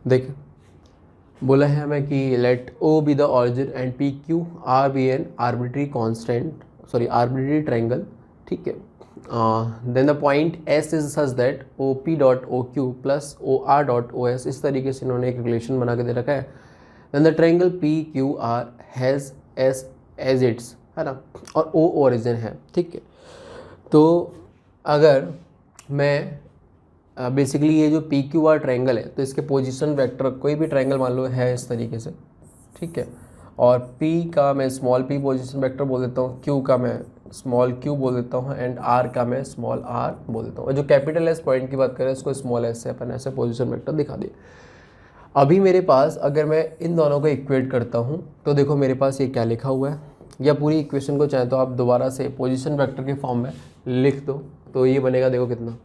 देख बोला है हमें कि let O be the origin and P Q R be an arbitrary constant arbitrary triangle, ठीक है। Then the point S is such that O P dot O Q plus O R dot O S, इस तरीके से इन्होंने एक relation बना के दे रखा है। Then the triangle P Q R has S as its, है ना, और ओ ओरिजिन है, ठीक है। तो अगर मैं बेसिकली ये जो पी क्यू आर ट्रायंगल है तो इसके पोजीशन वेक्टर कोई भी ट्रायंगल मान लो है इस तरीके से, ठीक है, और P का मैं स्मॉल p पोजीशन वेक्टर बोल देता हूँ, Q का मैं स्मॉल q बोल देता हूँ एंड R का मैं स्मॉल r बोल देता हूँ। और जो कैपिटल S पॉइंट की बात करें इसको स्मॉल s से अपन ऐसे पोजीशन वेक्टर दिखा दिए। अभी मेरे पास अगर मैं इन दोनों को इक्वेट करता हूँ तो देखो मेरे पास ये क्या लिखा हुआ है, या पूरी इक्वेशन को चाहे तो आप दोबारा से पोजीशन वेक्टर के फॉर्म में लिख दो। तो ये बनेगा देखो कितना,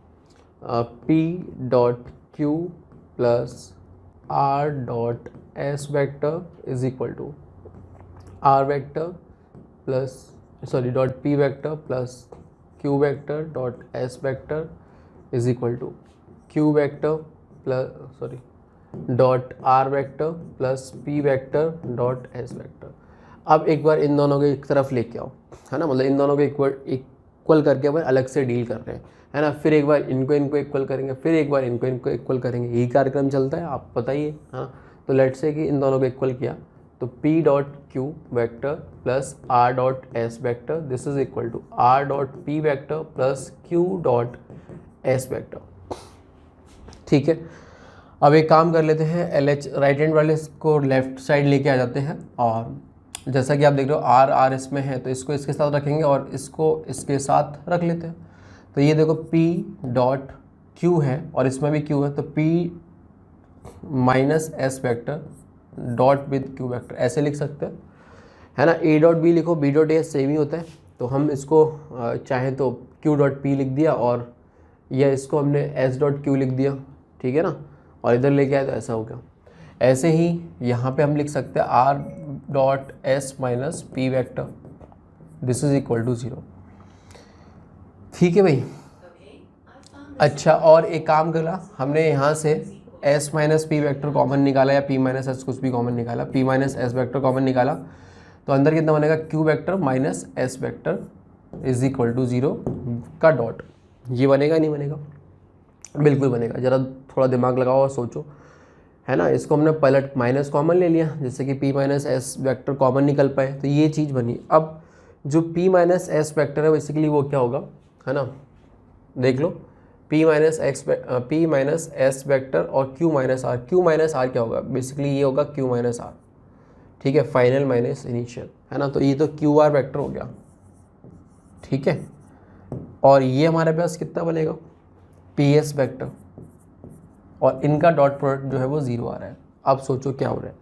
P dot Q plus R dot S vector is equal to R vector plus dot P vector plus Q vector dot S vector is equal to Q vector plus dot R vector plus P vector dot S vector. अब एक बार इन दोनों को एक तरफ लेके आओ, है ना, मतलब इन दोनों को इक्वल करके अपन अलग से डील कर रहे हैं, है ना। फिर एक बार इनको इक्वल करेंगे, फिर एक बार इनको इक्वल करेंगे, यही कार्यक्रम चलता है, आप बताइए, हाँ। तो लेट्स से कि इन दोनों को इक्वल किया तो P dot Q vector plus R dot S vector this is equal to R dot P vector plus Q dot S vector, ठीक है। अब एक काम कर लेते हैं, LH राइट हैंड वाले को लेफ्ट साइड लेके आ जाते हैं, और जैसा कि आप देख रहे हो R इसमें है तो इसको इसके साथ रखेंगे और इसको इसके साथ रख लेते हैं। तो ये देखो P डॉट Q है और इसमें भी Q है, तो P minus S vector dot with Q vector ऐसे लिख सकते हैं, है ना। A डॉट B लिखो, B डॉट A सेम ही होता है, तो हम इसको चाहे तो Q डॉट P लिख दिया और या इसको हमने S डॉट Q लिख दिया, ठीक है ना, और इधर लेके आए तो ऐसा हो गया। ऐसे ही यहाँ पे हम लिख सकते हैं R dot S minus P vector this is equal to 0, ठीक है भाई। अच्छा, और एक काम करा हमने यहाँ से S minus P vector common निकाला या P माइनस S कुछ भी कॉमन निकाला, P minus S vector common निकाला, तो अंदर कितना बनेगा Q vector minus S vector is equal to 0 का डॉट। ये बनेगा नहीं बनेगा? बिल्कुल बनेगा, ज़रा थोड़ा दिमाग लगाओ और सोचो, है ना। इसको हमने पहले माइनस कॉमन ले लिया, जैसे कि P minus S vector common निकल पाए, तो ये चीज़ बनी। अब जो P माइनस S वेक्टर है बेसिकली वो क्या होगा, है ना, देख लो, P माइनस S वेक्टर और Q माइनस R क्या होगा, बेसिकली ये होगा Q माइनस R, ठीक है, फाइनल माइनस इनिशियल, है ना। तो ये तो QR वेक्टर हो गया, ठीक है। और ये हमारे पास कितना बनेगा, PS वेक्टर, और इनका डॉट प्रोडक्ट जो है वो 0 आ रहा है। अब सोचो क्या हो रहा है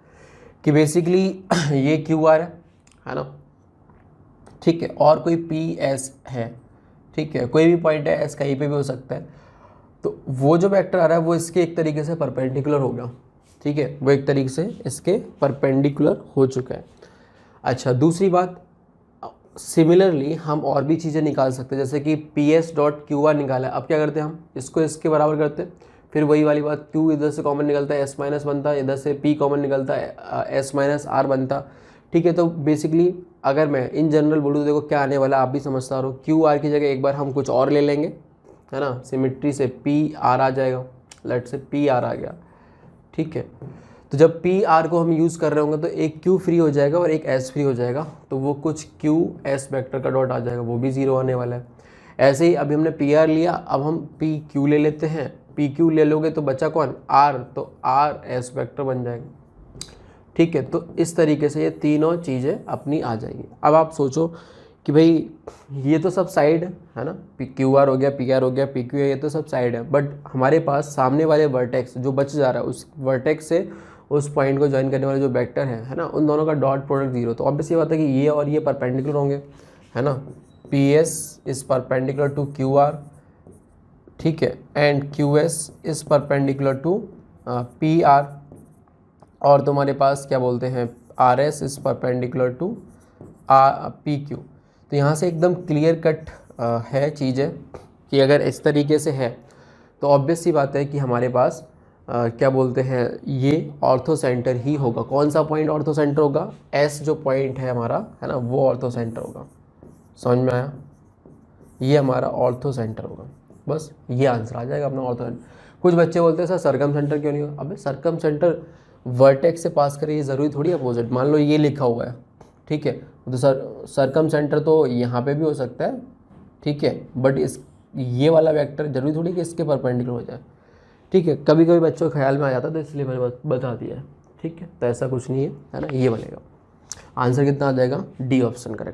कि बेसिकली ये QR है ना, ठीक है, और कोई PS है, ठीक है, कोई भी पॉइंट है S कहीं पे भी हो सकता है, तो वो जो वेक्टर आ रहा है वो इसके एक तरीके से परपेंडिकुलर हो गया, ठीक है, वो एक तरीके से इसके परपेंडिकुलर हो चुका है। अच्छा, दूसरी बात, सिमिलरली हम और भी चीज़ें निकाल सकते हैं, जैसे कि PS डॉट QR निकाला है। अब क्या करते हैं, हम इसको इसके बराबर करते हैं, फिर वही वाली बात, Q इधर से कॉमन निकलता है, S माइनस बनता है, इधर से P कॉमन निकलता है, S माइनस R बनता, ठीक है। तो बेसिकली अगर मैं इन जनरल बोलूँ तो देखो क्या आने वाला, आप भी समझता रहो, QR की जगह एक बार हम कुछ और ले लेंगे, है ना, सिमिट्री से PR आ जाएगा, लेट से PR आ गया, ठीक है। तो जब PR को हम यूज़ कर रहे होंगे तो एक Q फ्री हो जाएगा और एक S फ्री हो जाएगा, तो वो कुछ QS वेक्टर का डॉट आ जाएगा, वो भी 0 आने वाला है। ऐसे ही अभी हमने PR लिया, अब हम PQ ले लेते हैं, PQ ले लोगे तो बचा कौन, R, तो RS वेक्टर बन जाएगा, ठीक है। तो इस तरीके से ये तीनों चीज़ें अपनी आ जाएंगी। अब आप सोचो कि भाई ये तो सब साइड है ना, QR हो गया, PR हो गया, PQ है, ये तो सब साइड है, बट हमारे पास सामने वाले वर्टेक्स जो बच जा रहा है उस वर्टेक्स से उस पॉइंट को ज्वाइन करने वाले जो वेक्टर है ना, उन दोनों का डॉट प्रोडक्ट 0, तो ऑब्वियस ये बात है कि ये और ये परपेंडिकुलर होंगे, है ना। PS is perpendicular to QR, ठीक है, and QS is perpendicular to PR, और तुम्हारे पास क्या बोलते हैं RS is perpendicular to PQ। तो यहाँ से एकदम क्लियर कट है चीज़ें कि अगर इस तरीके से है तो ऑब्वियस सी बात है कि हमारे पास क्या बोलते हैं, ये ऑर्थो सेंटर ही होगा। कौन सा पॉइंट ऑर्थो सेंटर होगा? एस जो पॉइंट है हमारा, है ना, वो ऑर्थो सेंटर होगा। समझ में आया? ये हमारा ऑर्थो सेंटर होगा। बस ये आंसर आ जाएगा अपना ऑर्थो सेंटर। कुछ बच्चे बोलते हैं सर सर्कम सेंटर क्यों नहीं होगा? अबे सर्कम सेंटर वर्टेक्स से पास करे, ये ज़रूरी थोड़ी अपोजिट। मान लो ये लिखा हुआ है, ठीक है, तो सर्कम सेंटर तो यहाँ पे भी हो सकता है, ठीक है, बट इस ये वाला वेक्टर जरूरी थोड़ी कि इसके परपेंडिकुलर हो जाए, ठीक है। कभी कभी बच्चों के ख्याल में आ जाता है, तो इसलिए मैंने बता दिया है, ठीक है। तो ऐसा कुछ नहीं है, है ना, ये बनेगा। आंसर कितना आ जाएगा? D option correct.